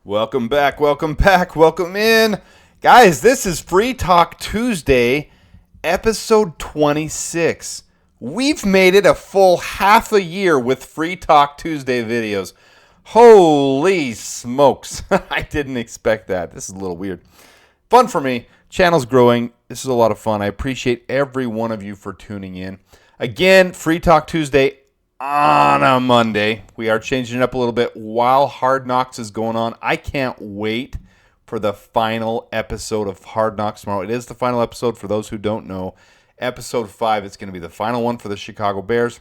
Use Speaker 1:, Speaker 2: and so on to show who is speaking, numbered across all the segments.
Speaker 1: Welcome back, welcome in. Guys, this is Free Talk Tuesday, episode 26. We've made it a full half a year with Free Talk Tuesday videos. Holy smokes. I didn't expect that. This is a little weird. Fun for me. Channel's growing. This is a lot of fun. I appreciate every one of you for tuning in. Again, Free Talk Tuesday on a Monday. We are changing it up a little bit while Hard Knocks is going on. I can't wait for the final episode of Hard Knocks tomorrow. It is the final episode for those who don't know. Episode 5, it's going to be the final one for the Chicago Bears.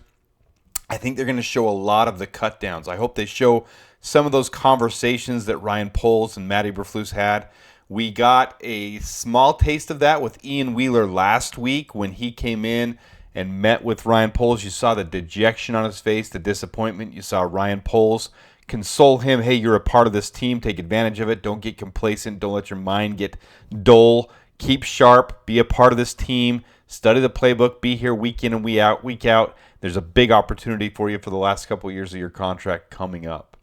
Speaker 1: I think they're going to show a lot of the cut downs. I hope they show some of those conversations that Ryan Poles and Matt Eberflus had. We got a small taste of that with Ian Wheeler last week when he came in and met with Ryan Poles. You saw the dejection on his face, the disappointment. You saw Ryan Poles console him. Hey, you're a part of this team. Take advantage of it. Don't get complacent. Don't let your mind get dull. Keep sharp. Be a part of this team. Study the playbook. Be here week in and week out. There's a big opportunity for you for the last couple of years of your contract coming up.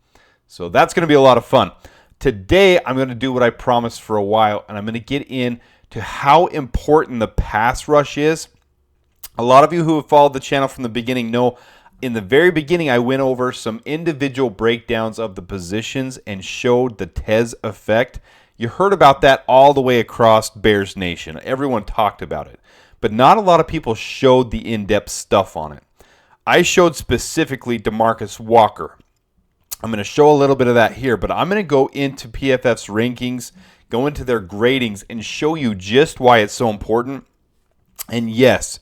Speaker 1: So that's going to be a lot of fun. Today, I'm going to do what I promised for a while, and I'm going to get into how important the pass rush is. A lot of you who have followed the channel from the beginning know in the very beginning I went over some individual breakdowns of the positions and showed the Tez Effect. You heard about that all the way across Bears Nation. Everyone talked about it. But not a lot of people showed the in-depth stuff on it. I showed specifically DeMarcus Walker. I'm going to show a little bit of that here, but I'm going to go into PFF's rankings, go into their gradings, and show you just why it's so important. And yes,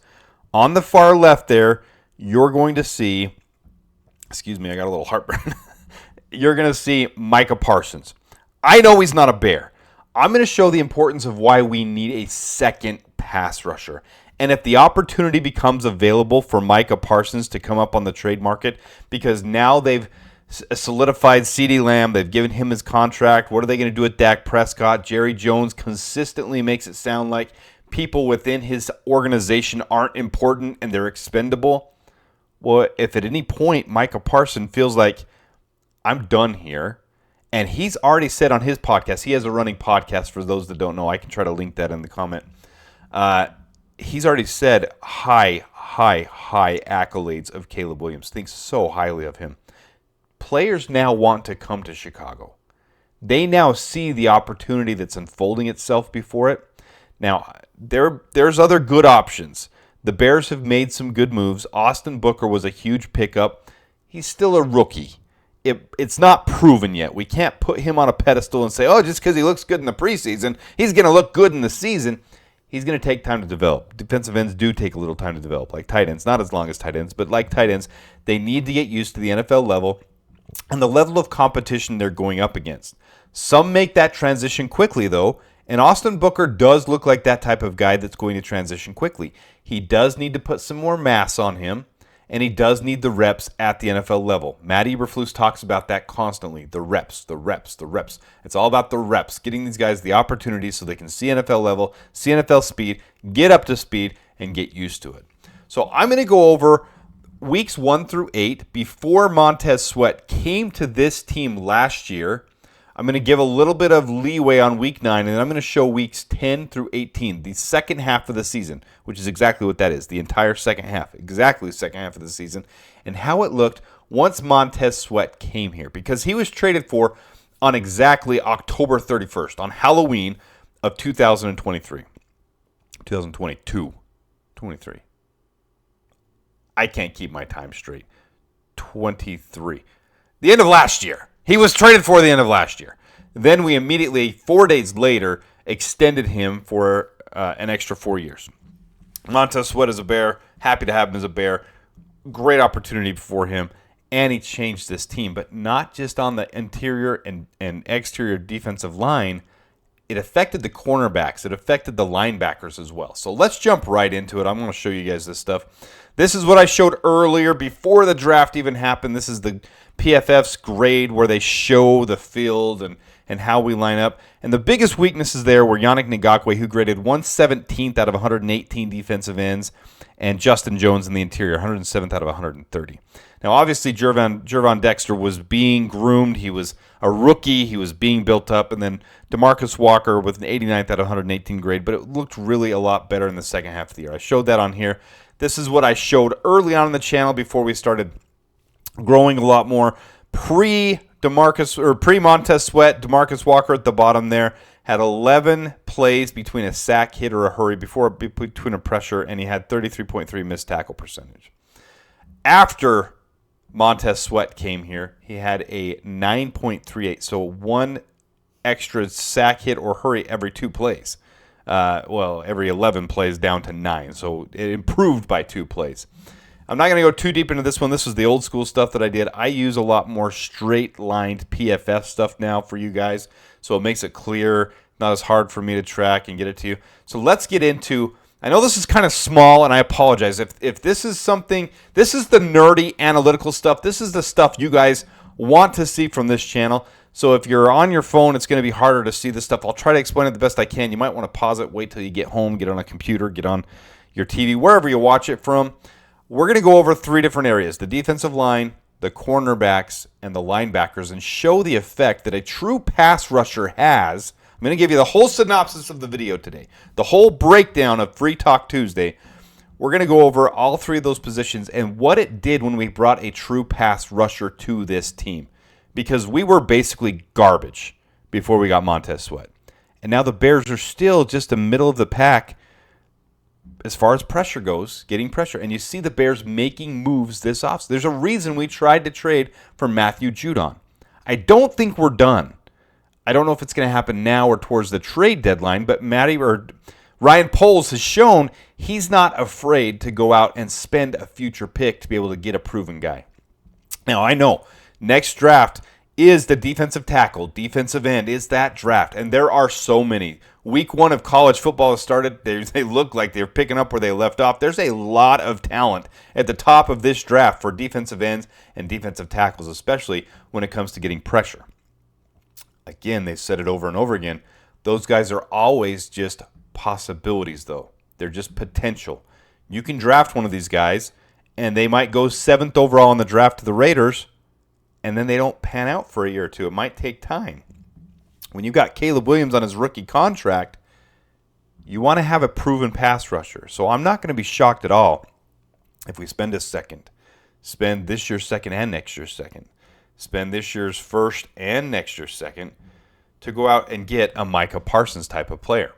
Speaker 1: on the far left there, you're going to see, excuse me, I got a little heartburn. You're going to see Micah Parsons. I know he's not a Bear. I'm going to show the importance of why we need a second pass rusher. And if the opportunity becomes available for Micah Parsons to come up on the trade market, because now they've solidified CeeDee Lamb, they've given him his contract, what are they going to do with Dak Prescott? Jerry Jones consistently makes it sound like people within his organization aren't important and they're expendable. Well, if at any point Micah Parsons feels like I'm done here, and he's already said on his podcast, he has a running podcast for those that don't know. I can try to link that in the comment. He's already said high accolades of Caleb Williams. Thinks so highly of him. Players now want to come to Chicago. They now see the opportunity that's unfolding itself before it. Now, there's other good options. The Bears have made some good moves. Austin Booker was a huge pickup. He's still a rookie. It's not proven yet. We can't put him on a pedestal and say, oh, just because he looks good in the preseason, he's going to look good in the season. He's going to take time to develop. Defensive ends do take a little time to develop, like tight ends. Not as long as tight ends, but like tight ends, they need to get used to the NFL level and the level of competition they're going up against. Some make that transition quickly, though, and Austin Booker does look like that type of guy that's going to transition quickly. He does need to put some more mass on him, and he does need the reps at the NFL level. Matt Eberflus talks about that constantly. The reps. It's all about the reps, getting these guys the opportunity so they can see NFL level, see NFL speed, get up to speed, and get used to it. So I'm going to go over weeks 1 through 8 before Montezsweat came to this team last year. I'm going to give a little bit of leeway on week 9, and then I'm going to show weeks 10 through 18, the second half of the season, which is exactly what that is, the entire second half, exactly the second half of the season, and how it looked once Montezsweat came here, because he was traded for on exactly October 31st, on Halloween of 2023. 2022. 23. I can't keep my time straight. 23. The end of last year. He was traded for the end of last year. Then we immediately, 4 days later, extended him for an extra 4 years. Montezsweat is a Bear. Happy to have him as a Bear. Great opportunity for him. And he changed this team. But not just on the interior and exterior defensive line. It affected the cornerbacks. It affected the linebackers as well. So let's jump right into it. I'm going to show you guys this stuff. This is what I showed earlier before the draft even happened. This is the PFF's grade where they show the field and how we line up. And the biggest weaknesses there were Yannick Ngakoue, who graded 117th out of 118 defensive ends, and Justin Jones in the interior, 107th out of 130. Now, obviously, Gervon Dexter was being groomed. He was a rookie. He was being built up. And then DeMarcus Walker with an 89th out of 118 grade. But it looked really a lot better in the second half of the year. I showed that on here. This is what I showed early on in the channel before we started growing a lot more. Pre-Montez Sweat, DeMarcus Walker at the bottom there had 11 plays between a sack, hit, or a hurry between a pressure, and he had 33.3 missed tackle percentage. After Montez Sweat came here, he had a 9.38, so one extra sack, hit, or hurry every 2 plays. Every 11 plays down to 9, so it improved by 2 plays. I'm not going to go too deep into this one. This was the old school stuff that I did. I use a lot more straight-lined PFF stuff now for you guys, so it makes it clear, not as hard for me to track and get it to you. So let's get into, I know this is kind of small, and I apologize. If this is something, this is the nerdy analytical stuff. This is the stuff you guys want to see from this channel. So if you're on your phone, it's going to be harder to see this stuff. I'll try to explain it the best I can. You might want to pause it, wait till you get home, get on a computer, get on your TV, wherever you watch it from. We're going to go over 3 different areas: the defensive line, the cornerbacks, and the linebackers, and show the effect that a true pass rusher has. I'm going to give you the whole synopsis of the video today, the whole breakdown of Free Talk Tuesday. We're going to go over all 3 of those positions and what it did when we brought a true pass rusher to this team, because we were basically garbage before we got Montez Sweat. And now the Bears are still just the middle of the pack as far as pressure goes, getting pressure. And you see the Bears making moves this offseason. There's a reason we tried to trade for Matthew Judon. I don't think we're done. I don't know if it's going to happen now or towards the trade deadline, but Ryan Poles has shown he's not afraid to go out and spend a future pick to be able to get a proven guy. Now, I know next draft is the defensive tackle, defensive end is that draft, and there are so many. Week 1 of college football has started. They look like they're picking up where they left off. There's a lot of talent at the top of this draft for defensive ends and defensive tackles, especially when it comes to getting pressure. Again, they've said it over and over again. Those guys are always just possibilities, though. They're just potential. You can draft one of these guys, and they might go 7th overall in the draft to the Raiders, and then they don't pan out for a year or 2. It might take time. When you've got Caleb Williams on his rookie contract, you want to have a proven pass rusher. So I'm not going to be shocked at all if we spend a second, spend this year's second and next year's second, spend this year's first and next year's second to go out and get a Micah Parsons type of player.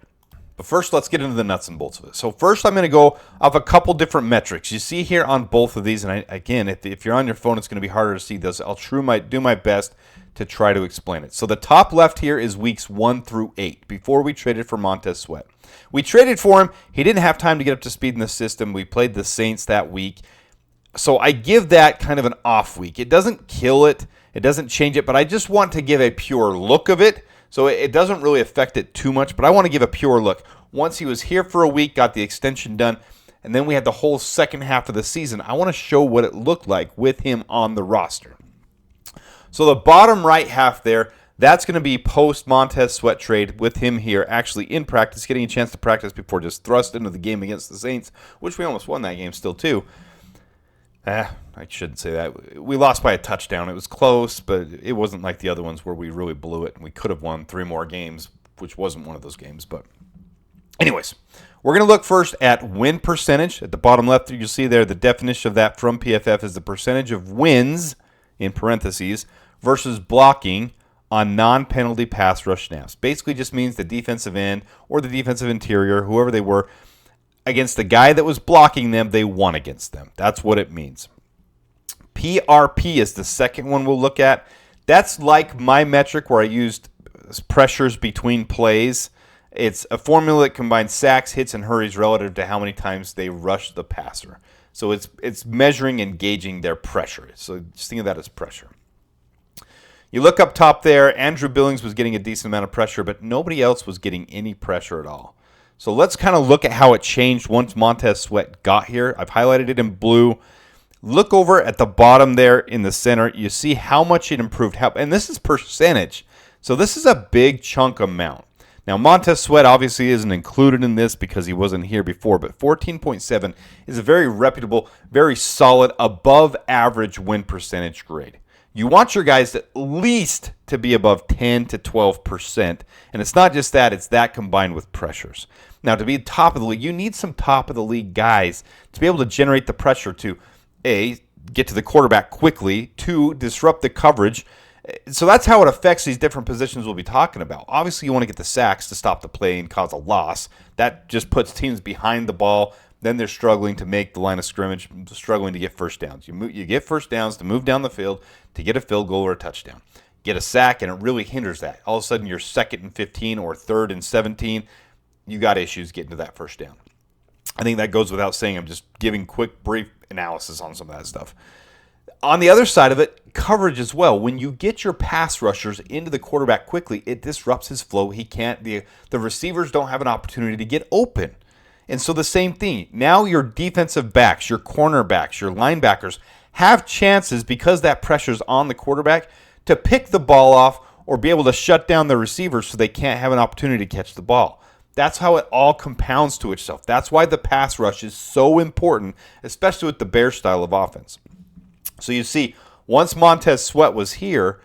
Speaker 1: But first, let's get into the nuts and bolts of it. So first, I'm going to go off a couple different metrics. You see here on both of these, and again, if you're on your phone, it's going to be harder to see this. I'll do my best to try to explain it. So the top left here is weeks 1 through 8, before we traded for Montez Sweat. We traded for him. He didn't have time to get up to speed in the system. We played the Saints that week. So I give that kind of an off week. It doesn't kill it. It doesn't change it, but I just want to give a pure look of it. So it doesn't really affect it too much, but I want to give a pure look. Once he was here for a week, got the extension done, and then we had the whole second half of the season, I want to show what it looked like with him on the roster. So the bottom right half there, that's going to be post-Montez Sweat trade with him here actually in practice, getting a chance to practice before just thrust into the game against the Saints, which we almost won that game still too. I shouldn't say that. We lost by a touchdown. It was close, but it wasn't like the other ones where we really blew it, and we could have won 3 more games, which wasn't one of those games. But anyways, we're going to look first at win percentage. At the bottom left, you'll see there the definition of that from PFF is the percentage of wins, in parentheses, versus blocking on non-penalty pass rush snaps. Basically just means the defensive end or the defensive interior, whoever they were, against the guy that was blocking them, they won against them. That's what it means. PRP is the second one we'll look at. That's like my metric where I used pressures between plays. It's a formula that combines sacks, hits, and hurries relative to how many times they rush the passer. So it's measuring and gauging their pressure. So just think of that as pressure. You look up top there, Andrew Billings was getting a decent amount of pressure, but nobody else was getting any pressure at all. So let's kind of look at how it changed once Montez Sweat got here. I've highlighted it in blue. Look over at the bottom there in the center. You see how much it improved. And this is percentage. So this is a big chunk amount. Now, Montez Sweat obviously isn't included in this because he wasn't here before, but 14.7 is a very reputable, very solid, above average win percentage grade. You want your guys at least to be above 10 to 12%, and it's not just that, it's that combined with pressures. Now, to be top of the league, you need some top of the league guys to be able to generate the pressure to, A, get to the quarterback quickly, 2, disrupt the coverage. So that's how it affects these different positions we'll be talking about. Obviously, you want to get the sacks to stop the play and cause a loss. That just puts teams behind the ball. Then they're struggling to make the line of scrimmage, struggling to get first downs. You get first downs to move down the field to get a field goal or a touchdown. Get a sack, and it really hinders that. All of a sudden, you're 2nd and 15 or 3rd and 17. You got issues getting to that first down. I think that goes without saying. I'm just giving quick, brief analysis on some of that stuff. On the other side of it, coverage as well. When you get your pass rushers into the quarterback quickly, it disrupts his flow. He can't. The receivers don't have an opportunity to get open. And so the same thing. Now your defensive backs, your cornerbacks, your linebackers have chances because that pressure's on the quarterback to pick the ball off or be able to shut down the receivers so they can't have an opportunity to catch the ball. That's how it all compounds to itself. That's why the pass rush is so important, especially with the Bears style of offense. So you see, once Montez Sweat was here,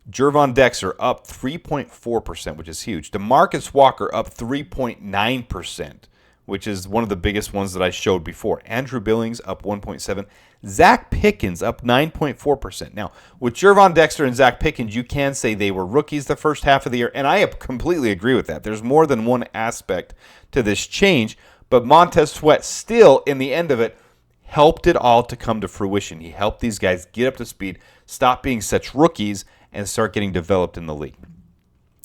Speaker 1: Gervon Dexter up 3.4%, which is huge. DeMarcus Walker up 3.9%, which is one of the biggest ones that I showed before. Andrew Billings up 1.7%. Zach Pickens up 9.4%. Now, with Gervon Dexter and Zach Pickens, you can say they were rookies the first half of the year, and I completely agree with that. There's more than one aspect to this change, but Montez Sweat still, in the end of it, helped it all to come to fruition. He helped these guys get up to speed, stop being such rookies, and start getting developed in the league.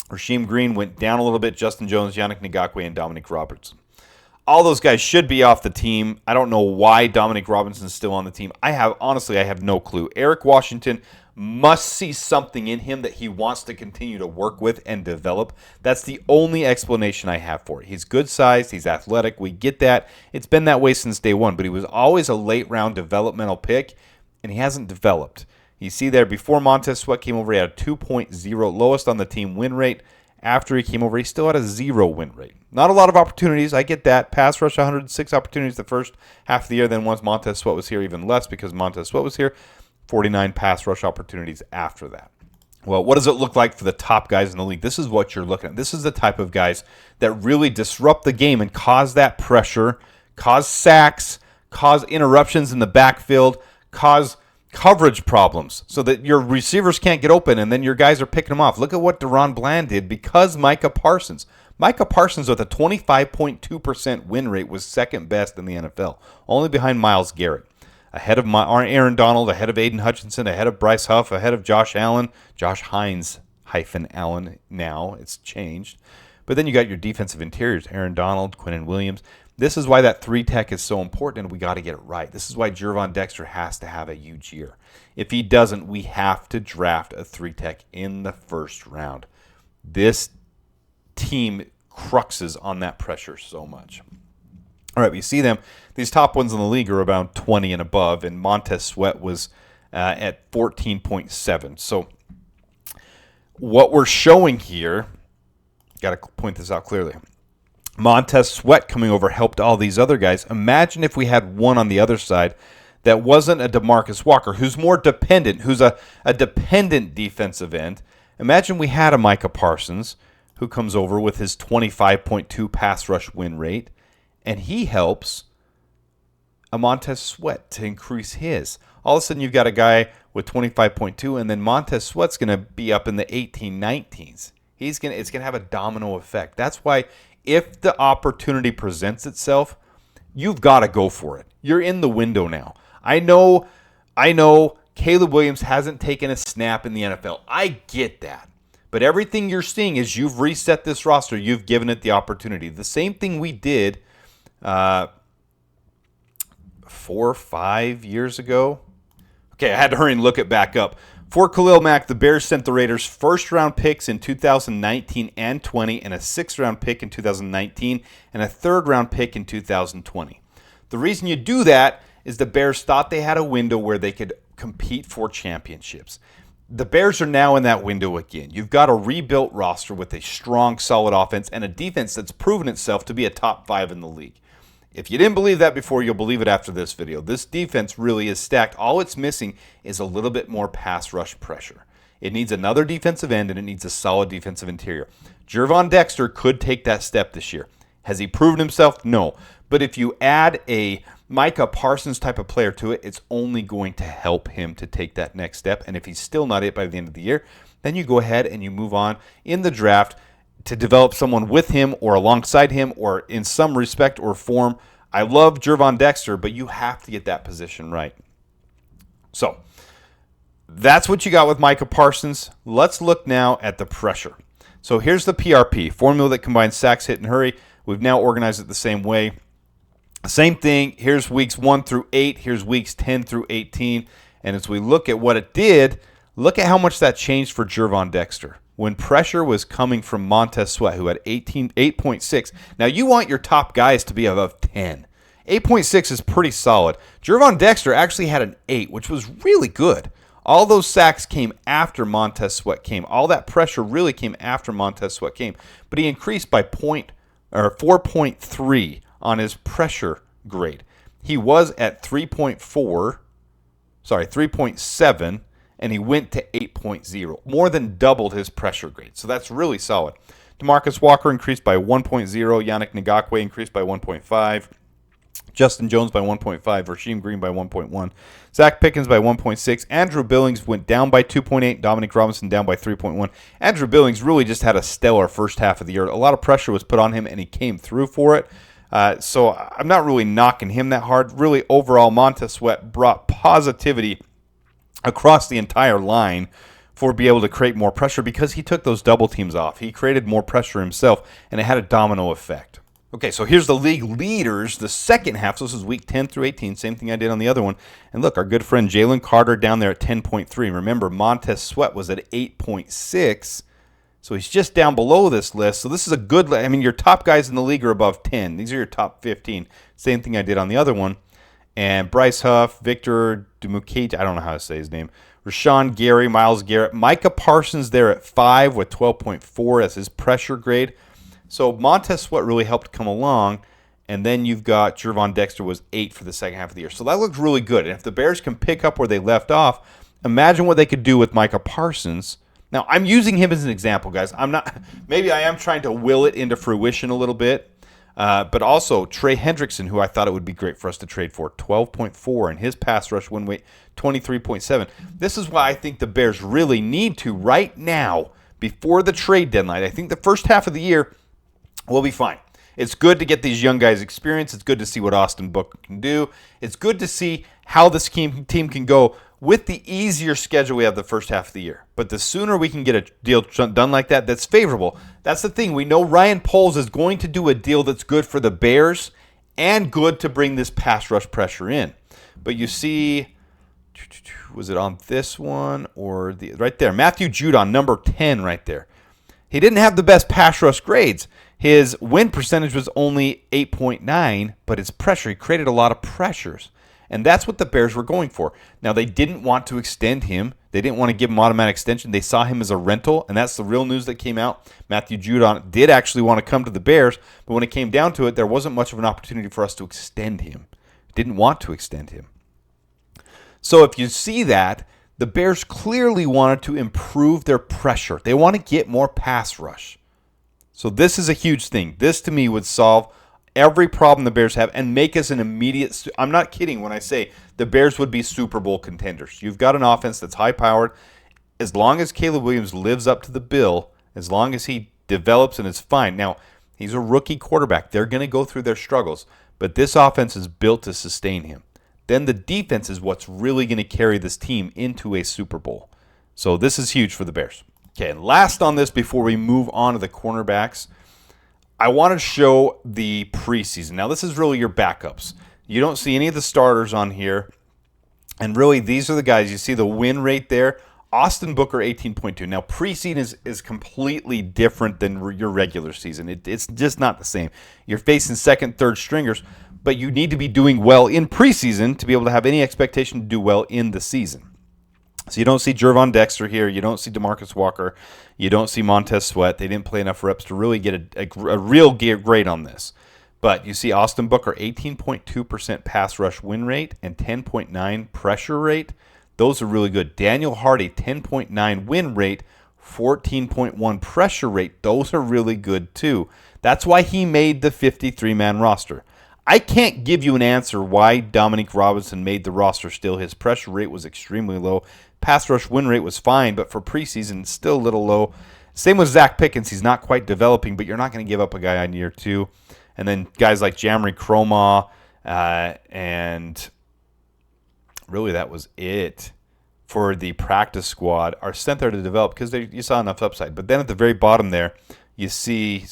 Speaker 1: Rasheem Green went down a little bit. Justin Jones, Yannick Ngakoue, and Dominic Robertson. All those guys should be off the team. I don't know why Dominic Robinson's still on the team. I have no clue. Eric Washington must see something in him that he wants to continue to work with and develop. That's the only explanation I have for it. He's good sized. He's athletic. We get that. It's been that way since day one, but he was always a late round developmental pick, and he hasn't developed. You see there, before Montez Sweat came over, he had a 2.0, lowest on the team win rate. After he came over, he still had a 0 win rate. Not a lot of opportunities. I get that. Pass rush, 106 opportunities the first half of the year. Then once Montez Sweat was here, even less because Montez Sweat was here. 49 pass rush opportunities after that. Well, what does it look like for the top guys in the league? This is what you're looking at. This is the type of guys that really disrupt the game and cause that pressure, cause sacks, cause interruptions in the backfield, cause coverage problems so that your receivers can't get open and then your guys are picking them off. Look at what Deron Bland did because Micah Parsons. Micah Parsons with a 25.2% win rate was second best in the NFL, only behind Myles Garrett. Ahead of Aaron Donald, ahead of Aiden Hutchinson, ahead of Bryce Huff, ahead of Josh Allen. Josh Hines -Allen now. It's changed. But then you got your defensive interiors, Aaron Donald, Quinnen Williams. This is why that 3-tech is so important, and we got to get it right. This is why Gervon Dexter has to have a huge year. If he doesn't, we have to draft a 3-tech in the first round. This team cruxes on that pressure so much. All right, we see them. These top ones in the league are about 20 and above, and Montez Sweat was at 14.7. So what we're showing here, got to point this out clearly. Montez Sweat coming over helped all these other guys. Imagine if we had one on the other side that wasn't a DeMarcus Walker, who's more dependent, who's a dependent defensive end. Imagine we had a Micah Parsons who comes over with his 25.2 pass rush win rate, and he helps a Montez Sweat to increase his. All of a sudden, you've got a guy with 25.2, and then Montez Sweat's going to be up in the 18, 19s. It's going to have a domino effect. That's why if the opportunity presents itself, you've got to go for it. You're in the window now. I know Caleb Williams hasn't taken a snap in the NFL. I get that. But everything you're seeing is you've reset this roster. You've given it the opportunity. The same thing we did 4 or 5 years ago. Okay, I had to hurry and look it back up. For Khalil Mack, the Bears sent the Raiders first-round picks in 2019 and 20, and a sixth-round pick in 2019, and a third-round pick in 2020. The reason you do that is the Bears thought they had a window where they could compete for championships. the Bears are now in that window again. You've got a rebuilt roster with a strong, solid offense and a defense that's proven itself to be a top 5 in the league. If you didn't believe that before, you'll believe it after this video. This defense really is stacked. All it's missing is a little bit more pass rush pressure. It needs another defensive end, and it needs a solid defensive interior. Gervon Dexter could take that step this year. Has he proven himself? No. But if you add a Micah Parsons type of player to it, it's only going to help him to take that next step. And if he's still not it by the end of the year, then you go ahead and you move on in the draft to develop someone with him or alongside him or in some respect or form. I love Gervon Dexter, but you have to get that position right. So that's what you got with Micah Parsons. Let's look now at the pressure. So here's the PRP, formula that combines sacks, hit, and hurry. We've now organized it the same way. Same thing. Here's weeks 1 through 8. Here's weeks 10 through 18. And as we look at what it did, look at how much that changed for Gervon Dexter. When pressure was coming from montezsweat, who had 8.6. Now, you want your top guys to be above 10. 8.6 is pretty solid. Gervon Dexter actually had an 8, which was really good. All those sacks came after montezsweat came. All that pressure really came after montezsweat came. But he increased by 4.3 on his pressure grade. He was at 3.7, and he went to 8.0. More than doubled his pressure grade. So that's really solid. DeMarcus Walker increased by 1.0. Yannick Ngakoue increased by 1.5. Justin Jones by 1.5, Rasheem Green by 1.1, Zach Pickens by 1.6, Andrew Billings went down by 2.8, Dominic Robinson down by 3.1. Andrew Billings really just had a stellar first half of the year. A lot of pressure was put on him, and he came through for it. So I'm not really knocking him that hard. Really, overall, montezsweat brought positivity across the entire line for being able to create more pressure because he took those double teams off. He created more pressure himself, and it had a domino effect. Okay, so here's the league leaders, the second half. So this is week 10 through 18, same thing I did on the other one. And look, our good friend Jalen Carter down there at 10.3. Remember, montezsweat was at 8.6, so he's just down below this list. So this is a good, I mean, your top guys in the league are above 10. These are your top 15. Same thing I did on the other one. And Bryce Huff, Victor Dumukage, I don't know how to say his name, Rashawn Gary, Myles Garrett, Micah Parsons there at 5 with 12.4 as his pressure grade. So montezsweat really helped come along, and then you've got Gervon Dexter was 8 for the second half of the year. So that looked really good. And if the Bears can pick up where they left off, imagine what they could do with Micah Parsons. Now, I'm using him as an example, guys. Maybe I am trying to will it into fruition a little bit. But also Trey Hendrickson, who I thought it would be great for us to trade for, 12.4, and his pass rush win weight, 23.7. This is why I think the Bears really need to, right now, before the trade deadline. I think the first half of the year, we'll be fine. It's good to get these young guys experience. It's good to see what Austin Booker can do. It's good to see how this team can go with the easier schedule we have the first half of the year. But the sooner we can get a deal done like that, that's favorable. That's the thing. We know Ryan Poles is going to do a deal that's good for the Bears and good to bring this pass rush pressure in. But you see, was it on this one or right there? Matthew Judon, number 10 right there. He didn't have the best pass rush grades. His win percentage was only 8.9, but his pressure, he created a lot of pressures. And that's what the Bears were going for. Now, they didn't want to extend him. They didn't want to give him automatic extension. They saw him as a rental, and that's the real news that came out. Matthew Judon did actually want to come to the Bears, but when it came down to it, there wasn't much of an opportunity for us to extend him. Didn't want to extend him. So if you see that, the Bears clearly wanted to improve their pressure. They want to get more pass rush. So this is a huge thing. This, to me, would solve every problem the Bears have and make us an immediate, I'm not kidding when I say the Bears would be Super Bowl contenders. You've got an offense that's high-powered. As long as Caleb Williams lives up to the bill, as long as he develops and is fine. Now, he's a rookie quarterback. They're going to go through their struggles, but this offense is built to sustain him. Then the defense is what's really going to carry this team into a Super Bowl. So this is huge for the Bears. Okay, and last on this before we move on to the cornerbacks, I want to show the preseason. Now, this is really your backups. You don't see any of the starters on here. And really, these are the guys. You see the win rate there. Austin Booker, 18.2. Now, preseason is completely different than your regular season. It's just not the same. You're facing second, third stringers, but you need to be doing well in preseason to be able to have any expectation to do well in the season. So you don't see Jervon Dexter here. You don't see DeMarcus Walker. You don't see Montez Sweat. They didn't play enough reps to really get a real grade on this. But you see Austin Booker, 18.2% pass rush win rate and 10.9 pressure rate. Those are really good. Daniel Hardy, 10.9 win rate, 14.1 pressure rate. Those are really good too. That's why he made the 53-man roster. I can't give you an answer why Dominique Robinson made the roster still. His pressure rate was extremely low. Pass rush win rate was fine, but for preseason, it's still a little low. Same with Zach Pickens. He's not quite developing, but you're not going to give up a guy on year 2. And then guys like Jamari Croma, and really that was it for the practice squad, are sent there to develop because you saw enough upside. But then at the very bottom there, you see,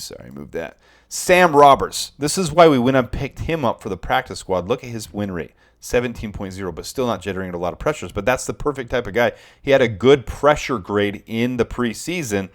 Speaker 1: Sam Roberts. This is why we went and picked him up for the practice squad. Look at his win rate, 17.0, but still not generating a lot of pressures. But that's the perfect type of guy. He had a good pressure grade in the preseason.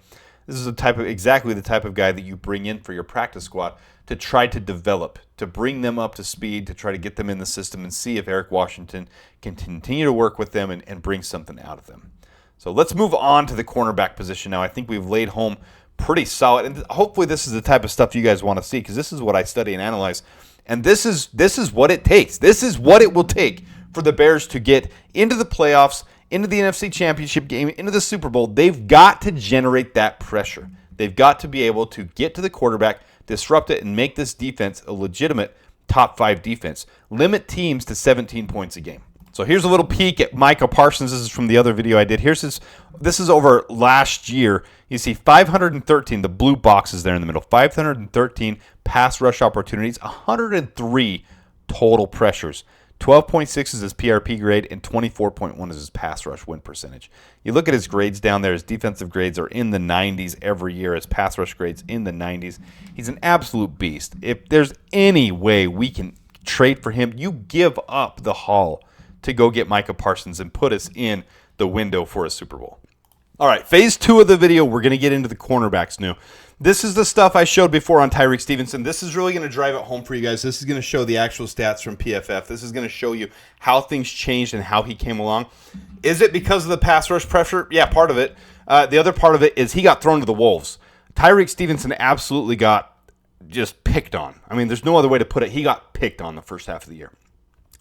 Speaker 1: This is exactly the type of guy that you bring in for your practice squad to try to develop, to bring them up to speed, to try to get them in the system and see if Eric Washington can continue to work with them and bring something out of them. So let's move on to the cornerback position now. I think we've laid home pretty solid, and hopefully this is the type of stuff you guys want to see, because this is what I study and analyze, and this is what it takes. This is what it will take for the Bears to get into the playoffs, into the NFC Championship game, into the Super Bowl. They've got to generate that pressure. They've got to be able to get to the quarterback, disrupt it, and make this defense a legitimate top 5 defense. Limit teams to 17 points a game. So here's a little peek at Micah Parsons. This is from the other video I did. This is over last year. You see 513, the blue boxes there in the middle, 513 pass rush opportunities, 103 total pressures. 12.6 is his PRP grade, and 24.1 is his pass rush win percentage. You look at his grades down there, his defensive grades are in the 90s every year, his pass rush grades in the 90s. He's an absolute beast. If there's any way we can trade for him, you give up the haul to go get Micah Parsons and put us in the window for a Super Bowl. All right, phase 2 of the video, we're going to get into the cornerbacks now. This is the stuff I showed before on Tyreek Stevenson. This is really going to drive it home for you guys. This is going to show the actual stats from PFF. This is going to show you how things changed and how he came along. Is it because of the pass rush pressure? Yeah, part of it. The other part of it is he got thrown to the wolves. Tyreek Stevenson absolutely got just picked on. I mean, there's no other way to put it. He got picked on the first half of the year.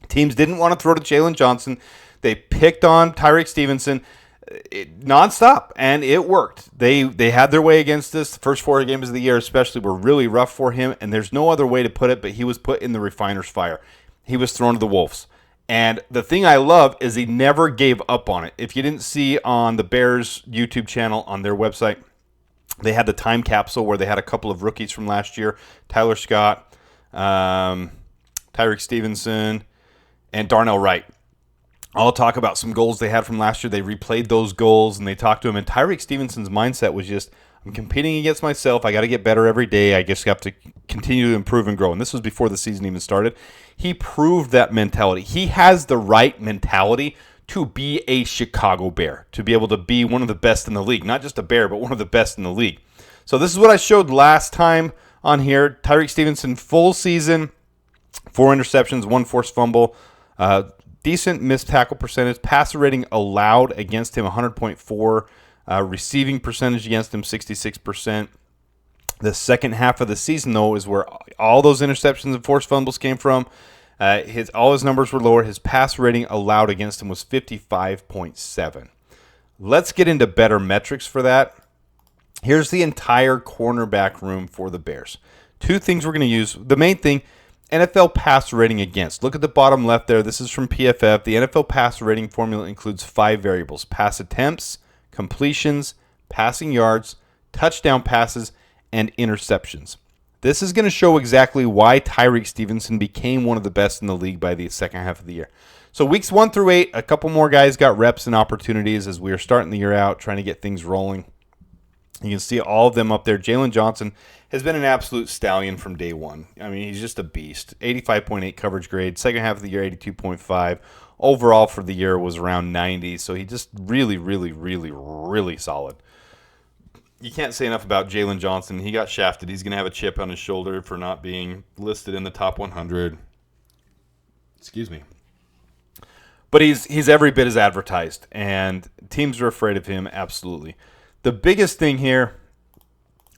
Speaker 1: Teams didn't want to throw to Jalen Johnson. They picked on Tyreek Stevenson nonstop, and it worked. They had their way against us. The first 4 games of the year especially were really rough for him, and there's no other way to put it, but he was put in the refiner's fire. He was thrown to the wolves. And the thing I love is he never gave up on it. If you didn't see on the Bears YouTube channel, on their website, they had the time capsule where they had a couple of rookies from last year, Tyler Scott, Tyreek Stevenson, and Darnell Wright. I'll talk about some goals they had from last year. They replayed those goals, and they talked to him. And Tyreek Stevenson's mindset was just, I'm competing against myself. I got to get better every day. I just have to continue to improve and grow. And this was before the season even started. He proved that mentality. He has the right mentality to be a Chicago Bear, to be able to be one of the best in the league. Not just a Bear, but one of the best in the league. So this is what I showed last time on here. Tyreek Stevenson, full season, 4 interceptions, 1 forced fumble, decent missed tackle percentage, passer rating allowed against him 100.4, receiving percentage against him 66%. The second half of the season, though, is where all those interceptions and forced fumbles came from. All his numbers were lower. His passer rating allowed against him was 55.7. Let's get into better metrics for that. Here's the entire cornerback room for the Bears. 2 things we're going to use. The main thing, NFL passer rating against. Look at the bottom left there. This is from PFF. The NFL passer rating formula includes 5 variables: pass attempts, completions, passing yards, touchdown passes, and interceptions. This is going to show exactly why Tyreek Stevenson became one of the best in the league by the second half of the year. So weeks 1 through 8, a couple more guys got reps and opportunities as we are starting the year out, trying to get things rolling. You can see all of them up there. Jalen Johnson has been an absolute stallion from day one. I mean, he's just a beast. 85.8 coverage grade. Second half of the year, 82.5. Overall for the year was around 90. So he just really, really, really, really solid. You can't say enough about Jalen Johnson. He got shafted. He's going to have a chip on his shoulder for not being listed in the top 100. Excuse me. But he's every bit as advertised, and teams are afraid of him, absolutely. The biggest thing here,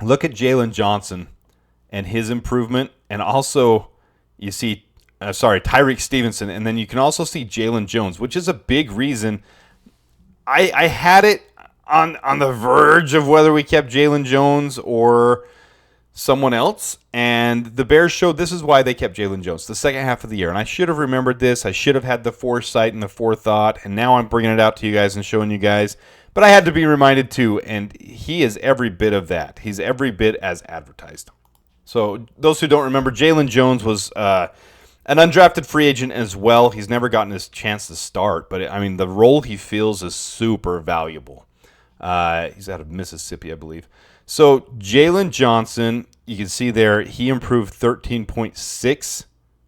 Speaker 1: look at Jalen Johnson and his improvement, and also you see, Tyreek Stevenson, and then you can also see Jalen Jones, which is a big reason. I had it on the verge of whether we kept Jalen Jones or someone else, and the Bears showed this is why they kept Jalen Jones the second half of the year. And I should have remembered this. I should have had the foresight and the forethought, and now I'm bringing it out to you guys and showing you guys. But I had to be reminded too, and he is every bit of that. He's every bit as advertised. So those who don't remember, Jalen Jones was an undrafted free agent as well. He's never gotten his chance to start, but I mean the role he fills is super valuable. He's out of Mississippi, I believe. So Jalen Johnson, you can see there, he improved 13.6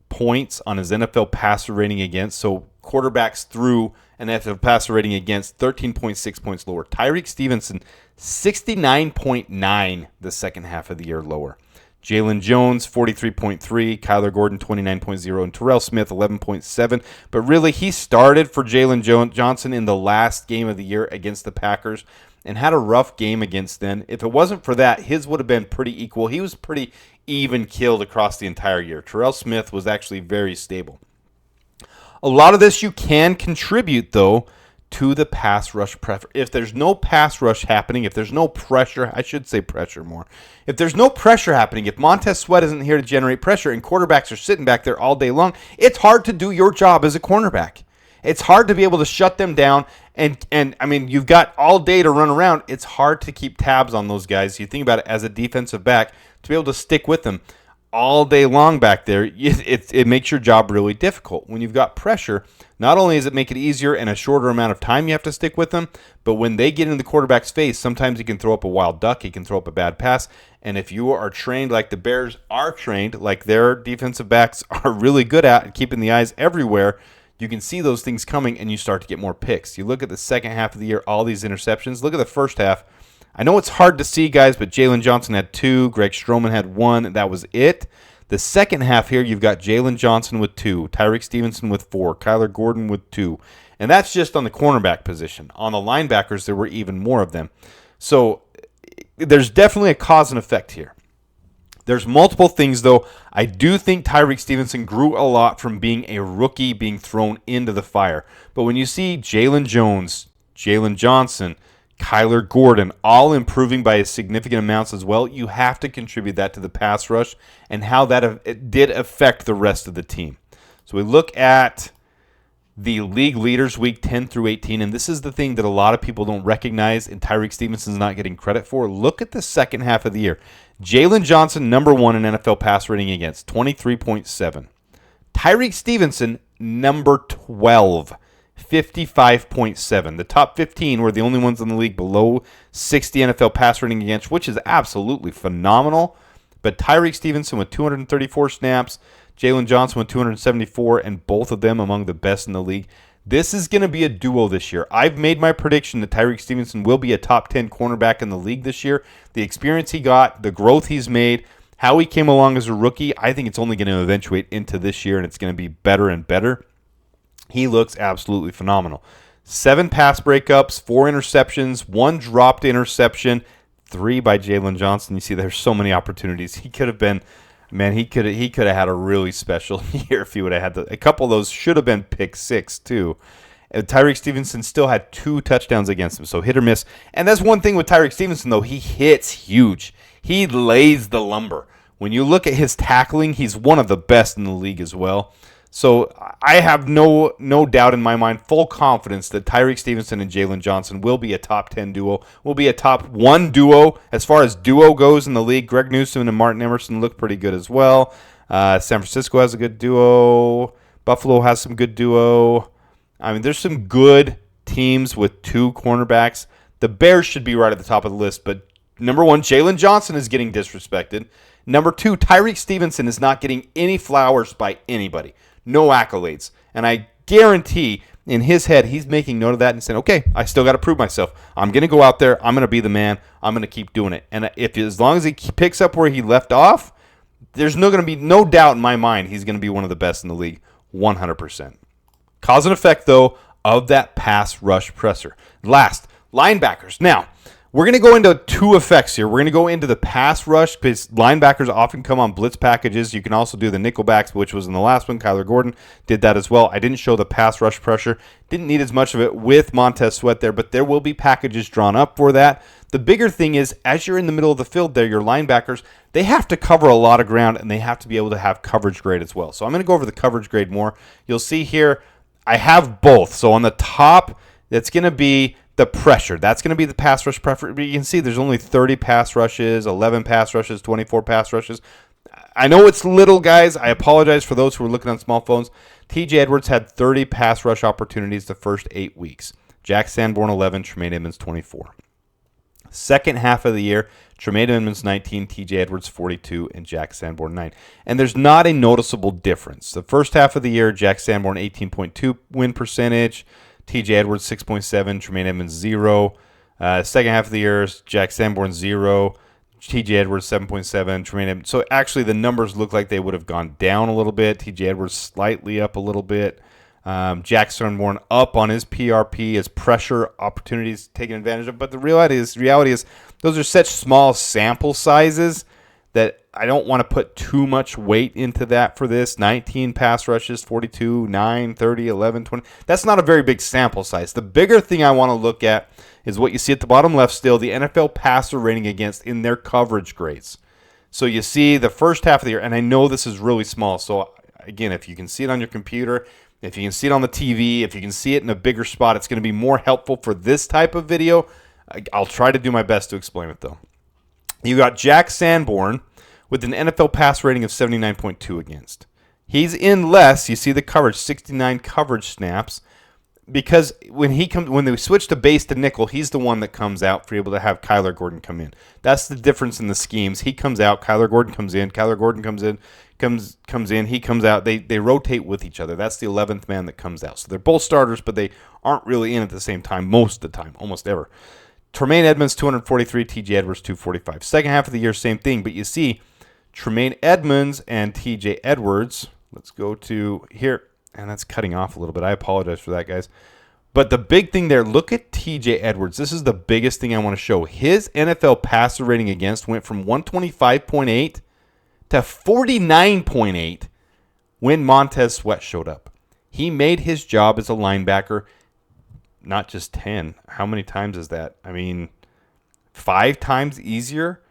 Speaker 1: points on his NFL passer rating against. So quarterbacks threw an NFL passer rating against 13.6 points lower. Tyreek Stevenson, 69.9 the second half of the year lower. Jalen Jones, 43.3. Kyler Gordon, 29.0. And Terrell Smith, 11.7. But really, he started for Jalen Johnson in the last game of the year against the Packers and had a rough game against them. If it wasn't for that, his would have been pretty equal. He was pretty even killed across the entire year. Terrell Smith was actually very stable. A lot of this you can contribute, though, to the pass rush pressure. If there's no pass rush happening, if there's no pressure, I should say pressure more. If there's no pressure happening, if Montez Sweat isn't here to generate pressure and quarterbacks are sitting back there all day long, it's hard to do your job as a cornerback. It's hard to be able to shut them down, and I mean, you've got all day to run around. It's hard to keep tabs on those guys. You think about it as a defensive back, to be able to stick with them all day long back there, it makes your job really difficult. When you've got pressure, not only does it make it easier in a shorter amount of time you have to stick with them, but when they get in the quarterback's face, sometimes he can throw up a wild duck, he can throw up a bad pass, and if you are trained like the Bears are trained, like their defensive backs are really good at keeping the eyes everywhere, you can see those things coming and you start to get more picks. You look at the second half of the year, all these interceptions. Look at the first half. I know it's hard to see, guys, but Jalen Johnson had 2. Greg Stroman had 1. That was it. The second half here, you've got Jalen Johnson with 2. Tyreek Stevenson with 4. Kyler Gordon with 2. And that's just on the cornerback position. On the linebackers, there were even more of them. So there's definitely a cause and effect here. There's multiple things, though. I do think Tyreek Stevenson grew a lot from being a rookie being thrown into the fire. But when you see Jalen Jones, Jalen Johnson, Kyler Gordon all improving by significant amounts as well, you have to contribute that to the pass rush and how that it did affect the rest of the team. So we look at the league leaders week 10 through 18, and this is the thing that a lot of people don't recognize and Tyreek Stevenson's not getting credit for. Look at the second half of the year. Jalen Johnson, number 1 in NFL pass rating against, 23.7. Tyreek Stevenson, number 12, 55.7. The top 15 were the only ones in the league below 60 NFL pass rating against, which is absolutely phenomenal. But Tyreek Stevenson with 234 snaps, Jalen Johnson with 274, and both of them among the best in the league. This is going to be a duo this year. I've made my prediction that Tyreek Stevenson will be a top 10 cornerback in the league this year. The experience he got, the growth he's made, how he came along as a rookie, I think it's only going to eventuate into this year, and it's going to be better and better. He looks absolutely phenomenal. 7 pass breakups, 4 interceptions, 1 dropped interception, 3 by Jalen Johnson. You see there's so many opportunities. He could have been, man, he could have had a really special year if he would have had a couple of those should have been pick 6 too. Tyreek Stevenson still had 2 touchdowns against him, so hit or miss. And that's one thing with Tyreek Stevenson, though. He hits huge. He lays the lumber. When you look at his tackling, he's one of the best in the league as well. So I have no doubt in my mind, full confidence that Tyreek Stevenson and Jalen Johnson will be a top 10 duo, will be a top 1 duo. As far as duo goes in the league, Greg Newsome and Martin Emerson look pretty good as well. San Francisco has a good duo. Buffalo has some good duo. I mean, there's some good teams with 2 cornerbacks. The Bears should be right at the top of the list, but number 1, Jalen Johnson is getting disrespected. Number 2, Tyreek Stevenson is not getting any flowers by anybody. No accolades. And I guarantee in his head, he's making note of that and saying, okay, I still got to prove myself. I'm going to go out there. I'm going to be the man. I'm going to keep doing it. And as long as he picks up where he left off, there's going to be no doubt in my mind he's going to be one of the best in the league, 100%. Cause and effect, though, of that pass rush pressure. Last, linebackers. Now, we're going to go into two effects here. We're going to go into the pass rush because linebackers often come on blitz packages. You can also do the nickelbacks, which was in the last one. Kyler Gordon did that as well. I didn't show the pass rush pressure. Didn't need as much of it with Montez Sweat there, but there will be packages drawn up for that. The bigger thing is, as you're in the middle of the field there, your linebackers, they have to cover a lot of ground, and they have to be able to have coverage grade as well. So I'm going to go over the coverage grade more. You'll see here, I have both. So on the top, that's going to be the pressure. That's going to be the pass rush pressure. But you can see there's only 30 pass rushes, 11 pass rushes, 24 pass rushes. I know it's little, guys. I apologize for those who are looking on small phones. TJ Edwards had 30 pass rush opportunities the first 8 weeks. Jack Sanborn, 11. Tremaine Edmunds, 24. Second half of the year, Tremaine Edmunds, 19. TJ Edwards, 42. And Jack Sanborn, 9. And there's not a noticeable difference. The first half of the year, Jack Sanborn, 18.2 win percentage. TJ Edwards, 6.7. Tremaine Edmunds, 0. Second half of the year, Jack Sanborn, 0. TJ Edwards, 7.7. Tremaine Edmunds. So actually the numbers look like they would have gone down a little bit. TJ Edwards slightly up a little bit. Jack Sanborn up on his PRP, his pressure opportunities taken advantage of. But the reality is those are such small sample sizes that I don't want to put too much weight into that for this. 19 pass rushes, 42, 9, 30, 11, 20. That's not a very big sample size. The bigger thing I want to look at is what you see at the bottom left still, the NFL passer rating against in their coverage grades. So you see the first half of the year, and I know this is really small. So again, if you can see it on your computer, if you can see it on the TV, if you can see it in a bigger spot, it's going to be more helpful for this type of video. I'll try to do my best to explain it, though. You got Jack Sanborn with an NFL pass rating of 79.2 against. He's in less. You see the coverage, 69 coverage snaps, because when they switch to base to nickel, he's the one that comes out for able to have Kyler Gordon come in. That's the difference in the schemes. He comes out, Kyler Gordon comes in, Kyler Gordon comes in, he comes out. They rotate with each other. That's the 11th man that comes out. So they're both starters, but they aren't really in at the same time most of the time, almost ever. Tremaine Edmunds, 243, TJ Edwards, 245. Second half of the year, same thing, but you see Tremaine Edmunds and TJ Edwards. Let's go to here, and that's cutting off a little bit. I apologize for that, guys. But the big thing there, look at TJ Edwards. This is the biggest thing I want to show. His NFL passer rating against went from 125.8 to 49.8 when Montez Sweat showed up. He made his job as a linebacker not just 10. How many times is that? I mean, 5 times easier.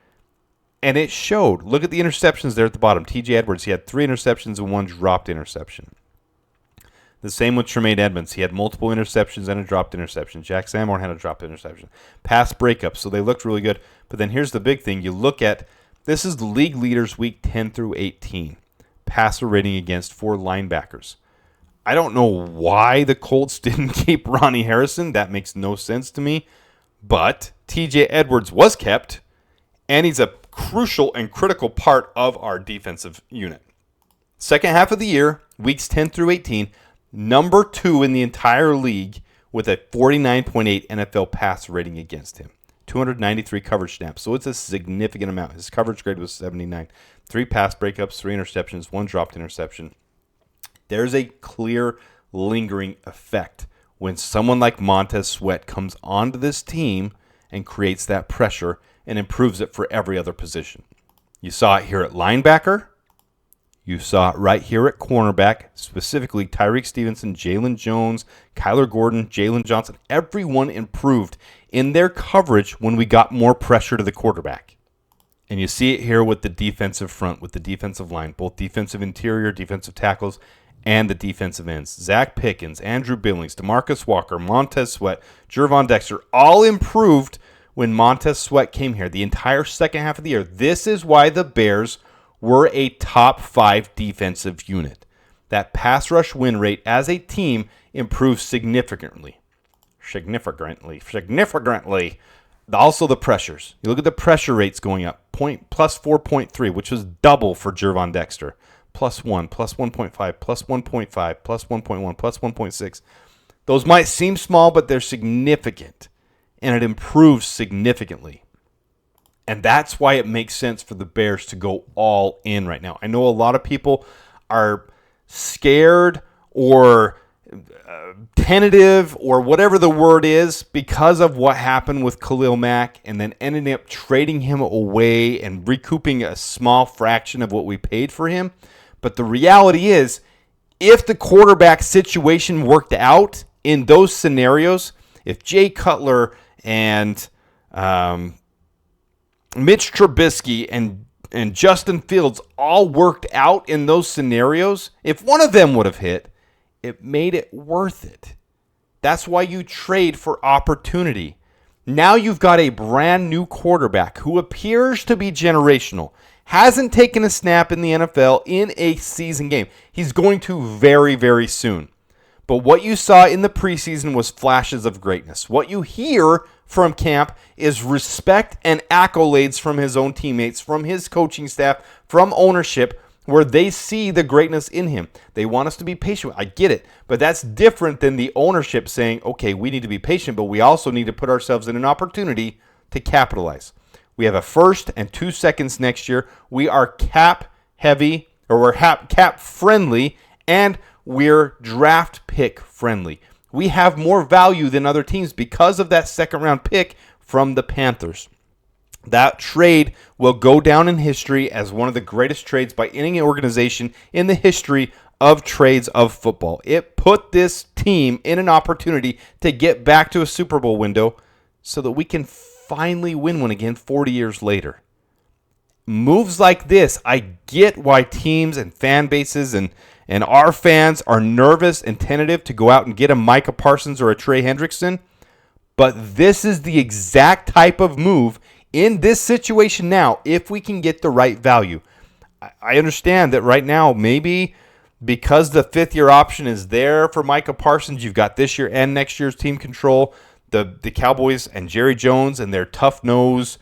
Speaker 1: And it showed. Look at the interceptions there at the bottom. TJ Edwards, he had 3 interceptions and 1 dropped interception. The same with Tremaine Edmunds. He had multiple interceptions and a dropped interception. Jack Sanborn had a dropped interception. Pass breakups, so they looked really good. But then here's the big thing. You look at, this is the league leaders week 10 through 18. Passer rating against 4 linebackers. I don't know why the Colts didn't keep Ronnie Harrison. That makes no sense to me. But TJ Edwards was kept, and he's a crucial and critical part of our defensive unit. Second half of the year, weeks 10 through 18, number 2 in the entire league with a 49.8 NFL pass rating against him. 293 coverage snaps, so it's a significant amount. His coverage grade was 79. 3 pass breakups, 3 interceptions, 1 dropped interception. There's a clear lingering effect when someone like Montez Sweat comes onto this team and creates that pressure and improves it for every other position. You saw it here at linebacker. You saw it right here at cornerback, specifically Tyreek Stevenson, Jalen Jones, Kyler Gordon, Jalen Johnson. Everyone improved in their coverage when we got more pressure to the quarterback. And you see it here with the defensive front, with the defensive line, both defensive interior, defensive tackles, and the defensive ends. Zach Pickens, Andrew Billings, DeMarcus Walker, Montez Sweat, Gervon Dexter, all improved when Montez Sweat came here. The entire second half of the year. This is why the Bears were a top 5 defensive unit. That pass rush win rate as a team improved significantly. Also the pressures. You look at the pressure rates going up. Plus 4.3, which was double for Gervon Dexter. Plus 1, plus 1.5, plus 1.5, plus 1.1, plus 1.6. Those might seem small, but they're significant. And it improves significantly. And that's why it makes sense for the Bears to go all in right now. I know a lot of people are scared or tentative or whatever the word is because of what happened with Khalil Mack and then ending up trading him away and recouping a small fraction of what we paid for him. But the reality is, if the quarterback situation worked out in those scenarios, if Jay Cutler and Mitch Trubisky and Justin Fields all worked out in those scenarios, if one of them would have hit, it made it worth it. That's why you trade for opportunity. Now you've got a brand new quarterback who appears to be generational. Hasn't taken a snap in the NFL in a season game. He's going to very, very soon. But what you saw in the preseason was flashes of greatness. What you hear from camp is respect and accolades from his own teammates, from his coaching staff, from ownership, where they see the greatness in him. They want us to be patient. I get it. But that's different than the ownership saying, okay, we need to be patient, but we also need to put ourselves in an opportunity to capitalize. We have a first and 2 seconds next year. We are cap heavy, or we're cap friendly, and we're draft pick friendly. We have more value than other teams because of that second round pick from the Panthers. That trade will go down in history as one of the greatest trades by any organization in the history of trades of football. It put this team in an opportunity to get back to a Super Bowl window so that we can finally win one again 40 years later. Moves like this, I get why teams and fan bases and our fans are nervous and tentative to go out and get a Micah Parsons or a Trey Hendrickson, but this is the exact type of move in this situation now if we can get the right value. I understand that right now maybe because the fifth-year option is there for Micah Parsons, you've got this year and next year's team control. The Cowboys and Jerry Jones and their tough nose,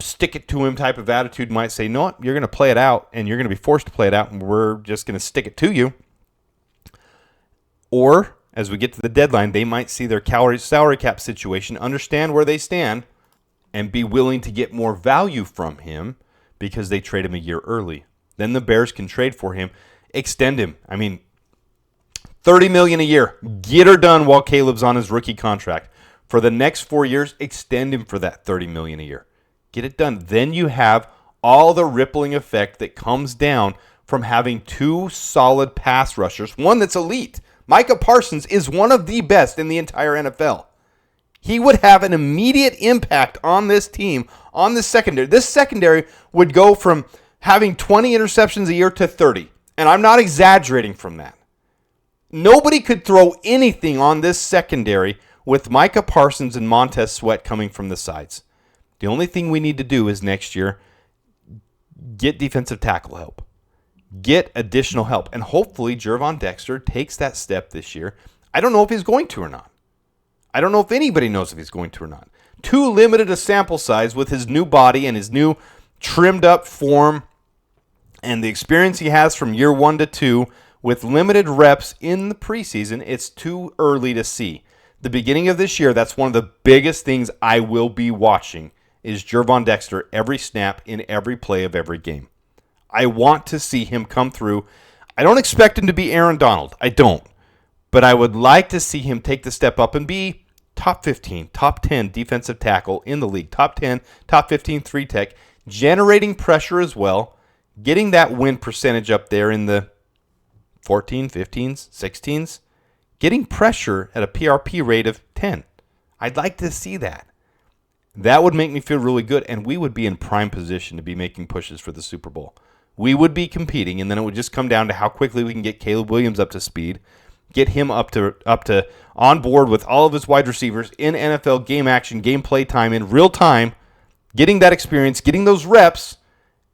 Speaker 1: stick it to him type of attitude might say, no, you're going to play it out, and you're going to be forced to play it out, and we're just going to stick it to you. Or, as we get to the deadline, they might see their salary cap situation, understand where they stand, and be willing to get more value from him because they trade him a year early. Then the Bears can trade for him, extend him. I mean, $30 million a year. Get her done while Caleb's on his rookie contract. For the next 4 years, extend him for that $30 million a year. Get it done. Then you have all the rippling effect that comes down from having two solid pass rushers, one that's elite. Micah Parsons is one of the best in the entire NFL. He would have an immediate impact on this team, on this secondary. This secondary would go from having 20 interceptions a year to 30. And I'm not exaggerating from that. Nobody could throw anything on this secondary with Micah Parsons and Montez-Sweat coming from the sides. The only thing we need to do is next year get defensive tackle help. Get additional help. And hopefully Gervon Dexter takes that step this year. I don't know if he's going to or not. I don't know if anybody knows if he's going to or not. Too limited a sample size with his new body and his new trimmed up form and the experience he has from year 1 to 2 with limited reps in the preseason. It's too early to see. The beginning of this year, that's one of the biggest things I will be watching is Gervon Dexter every snap in every play of every game. I want to see him come through. I don't expect him to be Aaron Donald. I don't. But I would like to see him take the step up and be top 15, top 10 defensive tackle in the league. Top 10, top 15 3-tech, generating pressure as well, getting that win percentage up there in the 14, 15s, 16s, getting pressure at a PRP rate of 10. I'd like to see that. That would make me feel really good, and we would be in prime position to be making pushes for the Super Bowl. We would be competing, and then it would just come down to how quickly we can get Caleb Williams up to speed, get him up to on board with all of his wide receivers in NFL game action, game play time, in real time, getting that experience, getting those reps,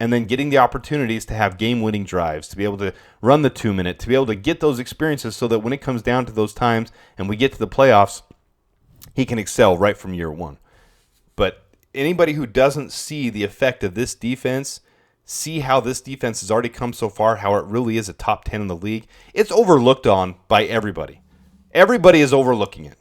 Speaker 1: and then getting the opportunities to have game-winning drives, to be able to run the 2-minute, to be able to get those experiences so that when it comes down to those times and we get to the playoffs, he can excel right from year 1. But anybody who doesn't see the effect of this defense, see how this defense has already come so far, how it really is a top 10 in the league, it's overlooked on by everybody. Everybody is overlooking it.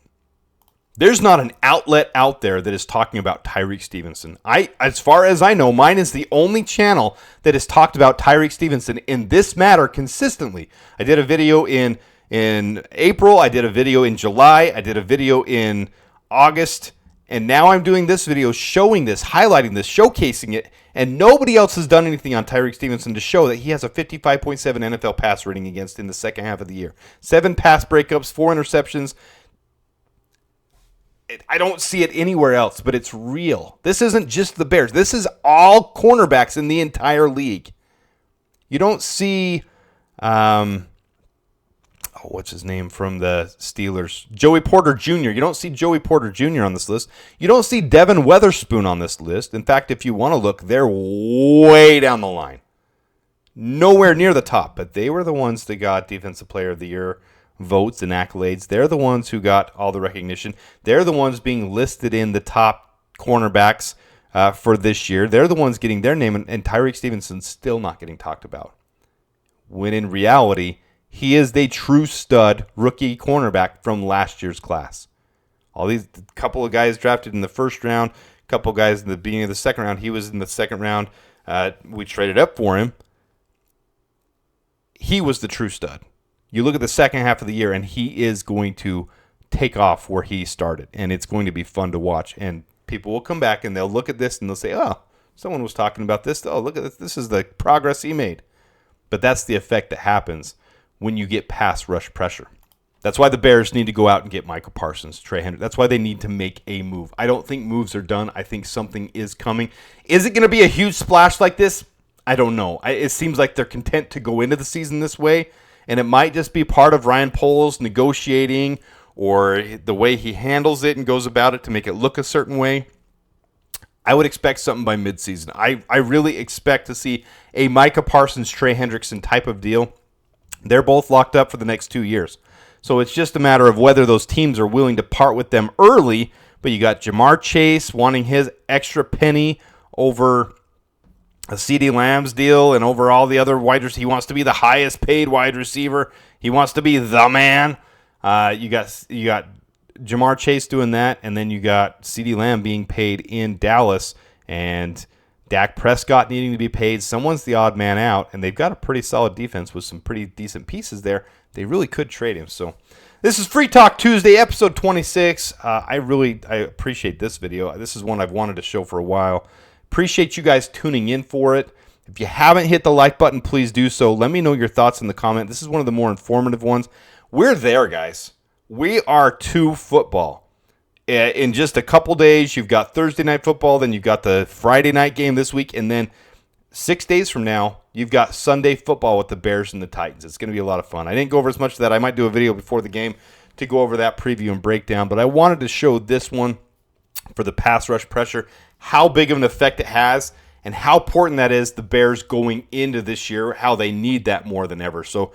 Speaker 1: There's not an outlet out there that is talking about Tyreek Stevenson. As far as I know, mine is the only channel that has talked about Tyreek Stevenson in this matter consistently. I did a video in in April. I did a video in July. I did a video in August. And now I'm doing this video showing this, highlighting this, showcasing it. And nobody else has done anything on Tyreek Stevenson to show that he has a 55.7 NFL pass rating against in the second half of the year. 7 pass breakups, 4 interceptions. I don't see it anywhere else, but it's real. This isn't just the Bears. This is all cornerbacks in the entire league. You don't see, what's his name from the Steelers? Joey Porter Jr. You don't see Joey Porter Jr. on this list. You don't see Devin Weatherspoon on this list. In fact, if you want to look, they're way down the line. Nowhere near the top, but they were the ones that got Defensive Player of the Year votes and accolades. They're the ones who got all the recognition. They're the ones being listed in the top cornerbacks for this year. They're the ones getting their name, and Tyreek Stevenson's still not getting talked about. When in reality, he is the true stud rookie cornerback from last year's class. All these couple of guys drafted in the first round, a couple of guys in the beginning of the second round. He was in the second round. We traded up for him. He was the true stud. You look at the second half of the year, and he is going to take off where he started, and it's going to be fun to watch. And people will come back, and they'll look at this, and they'll say, oh, someone was talking about this. Oh, look at this. This is the progress he made. But that's the effect that happens when you get pass rush pressure. That's why the Bears need to go out and get Micah Parsons, Trey Hendrickson. That's why they need to make a move. I don't think moves are done. I think something is coming. Is it going to be a huge splash like this? I don't know. It seems like they're content to go into the season this way. And it might just be part of Ryan Poles negotiating or the way he handles it and goes about it to make it look a certain way. I would expect something by midseason. I really expect to see a Micah Parsons, Trey Hendrickson type of deal. They're both locked up for the next 2 years. So it's just a matter of whether those teams are willing to part with them early. But you got Jamar Chase wanting his extra penny over a CeeDee Lamb's deal and over all the other wide receivers. He wants to be the highest paid wide receiver. He wants to be the man. You got Jamar Chase doing that, and then you got CeeDee Lamb being paid in Dallas, and Dak Prescott needing to be paid. Someone's the odd man out, and they've got a pretty solid defense with some pretty decent pieces there. They really could trade him. So this is Free Talk Tuesday, episode 26. I appreciate this video. This is one I've wanted to show for a while. Appreciate you guys tuning in for it. If you haven't hit the like button, please do so. Let me know your thoughts in the comment. This is one of the more informative ones. We're there, guys. We are to football. In just a couple days, you've got Thursday night football, then you've got the Friday night game this week, and then 6 days from now, you've got Sunday football with the Bears and the Titans. It's going to be a lot of fun. I didn't go over as much of that. I might do a video before the game to go over that preview and breakdown, but I wanted to show this one for the pass rush pressure, how big of an effect it has, and how important that is, the Bears going into this year, how they need that more than ever. So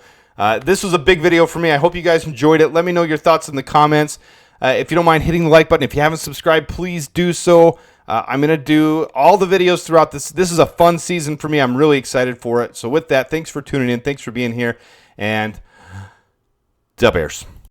Speaker 1: this was a big video for me. I hope you guys enjoyed it. Let me know your thoughts in the comments. If you don't mind hitting the like button, if you haven't subscribed, please do so. I'm going to do all the videos throughout this. This is a fun season for me. I'm really excited for it. So with that, thanks for tuning in. Thanks for being here. And dabears.